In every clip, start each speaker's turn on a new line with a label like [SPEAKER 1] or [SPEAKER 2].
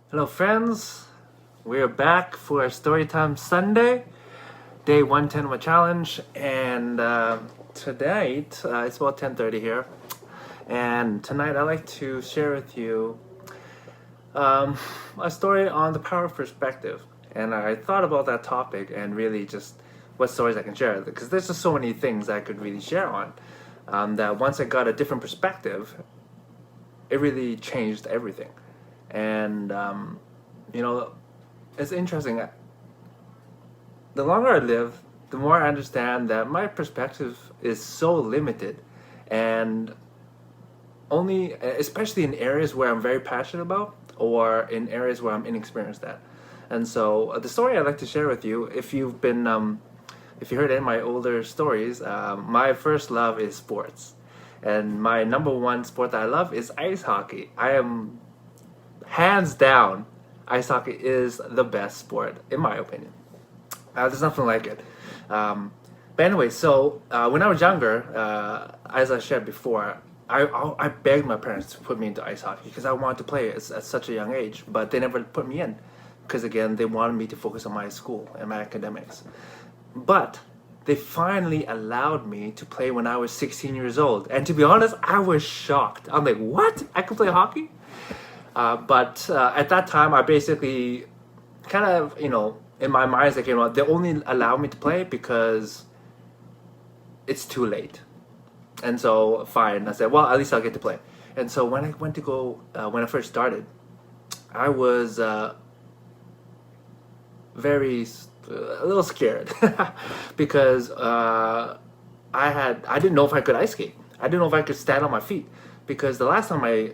[SPEAKER 1] Hello, friends. We're back for a Storytime Sunday, day 110 of a challenge, and tonight it's about 10:30 here. And tonight I'd like to share with you a story on the power of perspective. And I thought about that topic and really just what stories I can share because there's just so many things I could really share on. That once I got a different perspective, it really changed everything. And you know, it's interesting. The longer I live, the more I understand that my perspective is so limited, and only, especially in areas where I'm very passionate about, or in areas where I'm inexperienced at. And so, the story I'd like to share with you, if you heard any of my older stories, my first love is sports, and my number one sport that I love is ice hockey. I am hands down, ice hockey is the best sport in my opinion. There's nothing like it. But anyway, so when I was younger, as I shared before, I begged my parents to put me into ice hockey because I wanted to play at such a young age, but they never put me in because again they wanted me to focus on my school and my academics. But they finally allowed me to play when I was 16 years old, and to be honest, I was shocked. I'm like, what? I could play hockey? But at that time, I basically kind of, in my mind, like, they only allow me to play because it's too late. And so, fine. I said, well, at least I'll get to play. And so when I went to go, when I first started, I was a little scared because I didn't know if I could ice skate. I didn't know if I could stand on my feet because the last time I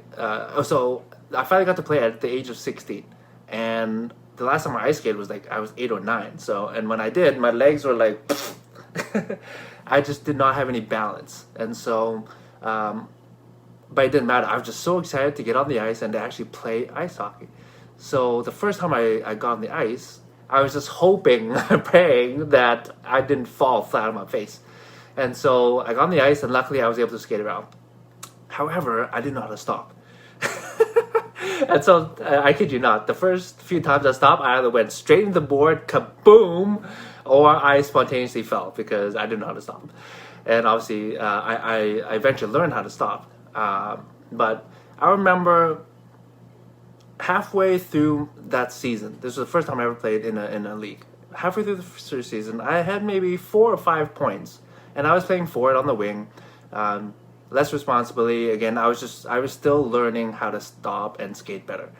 [SPEAKER 1] finally got to play at the age of 16, and the last time I ice skated was like I was 8 or 9. So, and when I did, my legs were like, I just did not have any balance, and so, but it didn't matter. I was just so excited to get on the ice and to actually play ice hockey. So the first time I got on the ice, I was just hoping, praying that I didn't fall flat on my face, and so I got on the ice, and luckily I was able to skate around. However, I didn't know how to stop. And so, I kid you not, the first few times I stopped, I either went straight into the board, kaboom, or I spontaneously fell because I didn't know how to stop. And obviously, I eventually learned how to stop. But I remember halfway through that season, this was the first time I ever played in a league. Halfway through the first season, I had maybe 4 or 5 points, and I was playing forward on the wing. Less responsibility. Again, I was still learning how to stop and skate better,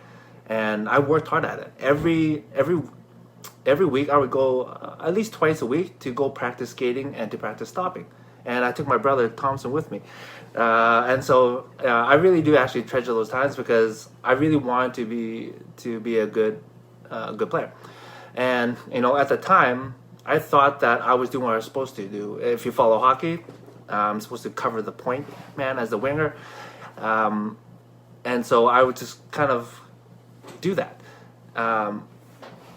[SPEAKER 1] and I worked hard at it. Every week I would go at least twice a week to go practice skating and to practice stopping. And I took my brother Thompson with me, and so I really do actually treasure those times because I really wanted to be a good player. And at the time, I thought that I was doing what I was supposed to do. If you follow hockey, I'm supposed to cover the point man as the winger, and so I would just kind of do that. And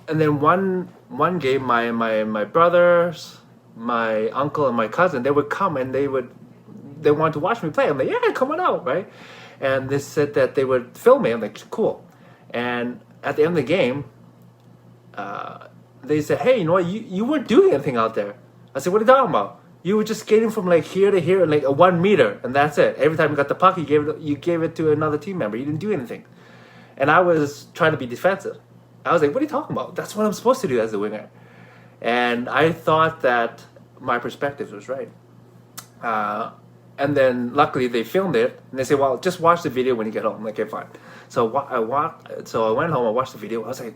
[SPEAKER 1] then one game, my brothers, my uncle, and my cousin, they would come and they wanted to watch me play. I'm like, yeah, come on out, right? And they said that they would film me. I'm like, cool. And at the end of the game, they said, hey, you know what? You weren't doing anything out there. I said, what are you talking about? You were just skating from like here to here in like a 1 meter, and that's it. Every time you got the puck, you gave it to another team member. You didn't do anything. And I was trying to be defensive. I was like, what are you talking about? That's what I'm supposed to do as a winger. And I thought that my perspective was right. And then luckily they filmed it, and they said, well, just watch the video when you get home. I'm like, okay, fine. So I went home, I watched the video. I was like,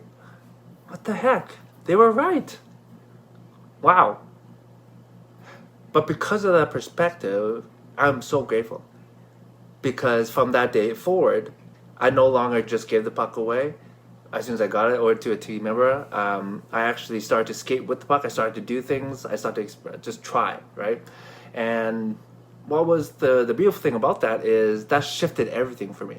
[SPEAKER 1] what the heck? They were right. Wow. But because of that perspective, I'm so grateful. Because from that day forward, I no longer just gave the puck away as soon as I got it or to a team member. I actually started to skate with the puck. I started to do things. I started to just try, right? And what was the beautiful thing about that is that shifted everything for me.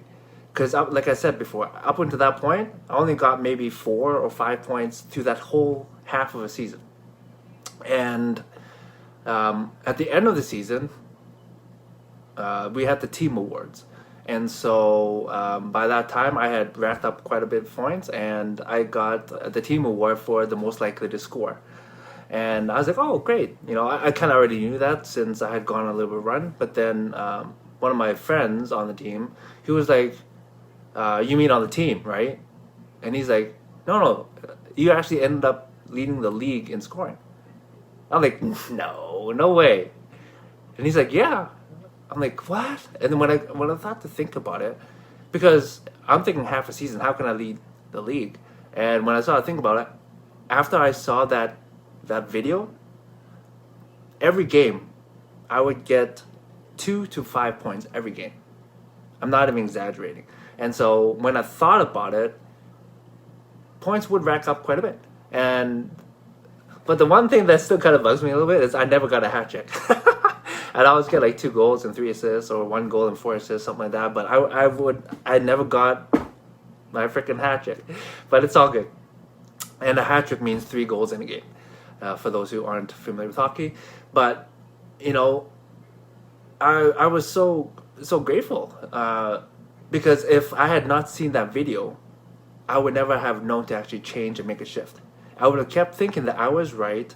[SPEAKER 1] Because like I said before, up until that point, I only got maybe 4 or 5 points through that whole half of a season. And at the end of the season, we had the team awards, And so by that time, I had racked up quite a bit of points, and I got the team award for the most likely to score. And I was like, oh, great. You know, I kind of already knew that since I had gone on a little bit of run. But then one of my friends on the team, he was like, you mean on the team, right? And he's like, no, you actually ended up leading the league in scoring. I'm like, no way. And he's like, yeah. I'm like, what? And then when I thought to think about it, because I'm thinking half a season, how can I lead the league? And when I started to think about it, after I saw that video, every game I would get 2 to 5 points every game. I'm not even exaggerating. And so when I thought about it, points would rack up quite a bit. But the one thing that still kind of bugs me a little bit is I never got a hat trick. I'd always get like 2 goals and 3 assists, or 1 goal and 4 assists, something like that. But I never got my freaking hat trick. But it's all good. And a hat trick means 3 goals in a game, for those who aren't familiar with hockey. But you know, I was so grateful because if I had not seen that video, I would never have known to actually change and make a shift. I would have kept thinking that I was right,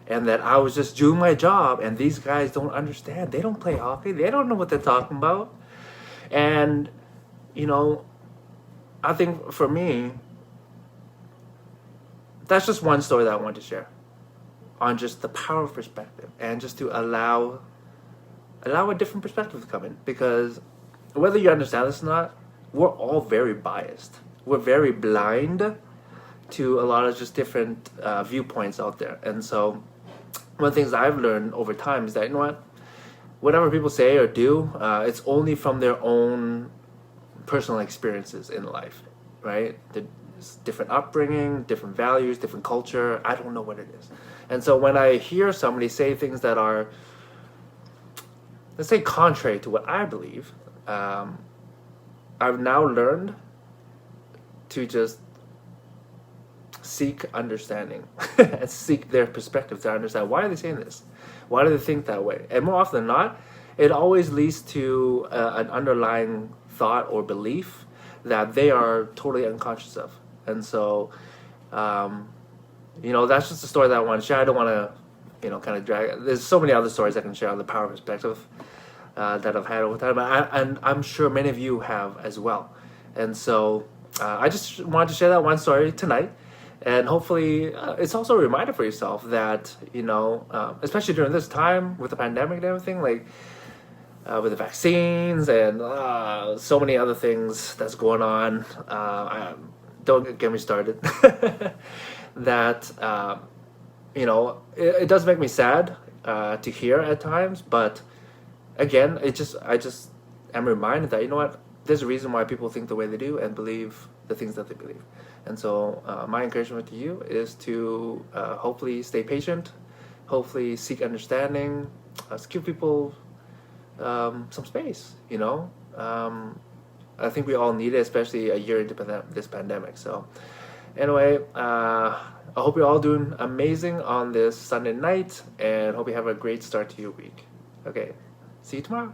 [SPEAKER 1] and that I was just doing my job, and these guys don't understand. They don't play hockey. They don't know what they're talking about. And, you know, I think for me, that's just one story that I wanted to share on just the power of perspective, and just to allow a different perspective to come in. Because whether you understand this or not, we're all very biased. We're very blind to a lot of just different viewpoints out there. And so one of the things I've learned over time is that, you know what, whatever people say or do, it's only from their own personal experiences in life, right? It's different upbringing, different values, different culture. I don't know what it is. And so when I hear somebody say things that are, let's say, contrary to what I believe, I've now learned to just seek understanding and seek their perspective to understand, why are they saying this? Why do they think that way? And more often than not, it always leads to an underlying thought or belief that they are totally unconscious of. And so, you know, that's just a story that I want to share. I don't want to, you know, kind of drag. There's so many other stories I can share on the power of perspective that I've had over time, and I'm sure many of you have as well. And so I just wanted to share that one story tonight. And hopefully it's also a reminder for yourself that, you know, especially during this time with the pandemic and everything, like with the vaccines and so many other things that's going on, don't get me started, that, you know, it does make me sad to hear at times. But again, I just am reminded that, you know what, there's a reason why people think the way they do and believe the things that they believe. And so my encouragement to you is to hopefully stay patient, hopefully seek understanding, give people some space, you know. I think we all need it, especially a year into this pandemic. So anyway, I hope you're all doing amazing on this Sunday night, and hope you have a great start to your week. Okay, see you tomorrow.